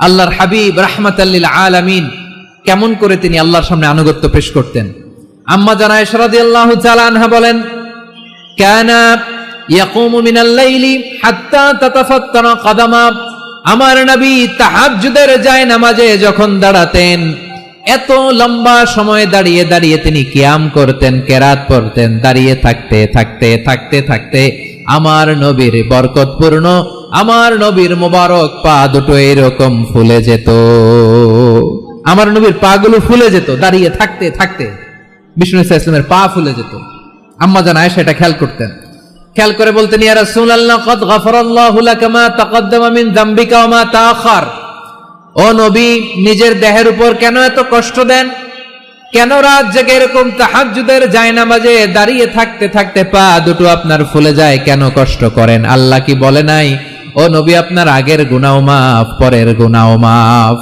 আল্লাহর হাবিব রাহমাতাল লিল আলামিন কেমন করে তিনি আল্লাহর সামনে আনুগত্য পেশ করতেন। আম্মা জান আয়েশা রাদিয়াল্লাহু তাআলা আনহা বলেন, কানা ইয়াকুমু মিনাল লাইলি হাত্তা তাতাফাত্তারা কদামা, আমার নবী তাহাজ্জুদের জায়নামাজে যখন দাঁড়াতেন এত লম্বা সময় দাঁড়িয়ে দাঁড়িয়ে তিনি কিয়াম করতেন, কেরাত পড়তেন। দাঁড়িয়ে থাকতে থাকতে থাকতে থাকতে আমার নবীর বরকতপূর্ণ, আমার নবীর মোবারক পা দুটো এরকম ফুলে যেত। আমার নবীর পা গুলো ফুলে যেত দাঁড়িয়ে থাকতে থাকতে, বিষ্ণু ইসলামের পা ফুলে যেত। আম্মা জান আয়েশা এটা খেয়াল করতেন। খেয়াল করে বলতেন, ইয়া রাসূলুল্লাহ কদ গফারাল্লাহু লাকা মা তাকদ্দামা মিন যামবিকা ওয়া মা তাআখার। ও নবী, নিজের দেহের উপর কেন এত কষ্ট দেন? কেন রাত জেগে এরকম তাহাজ্জুদের জায়নামাজে দাঁড়িয়ে থাকতে থাকতে পা দুটো আপনার ফুলে যায়? কেন কষ্ট করেন? আল্লাহ কি বলে নাই, ও নবী আপনার আগের গুনাহ মাফ, পরের গুনাহ মাফ?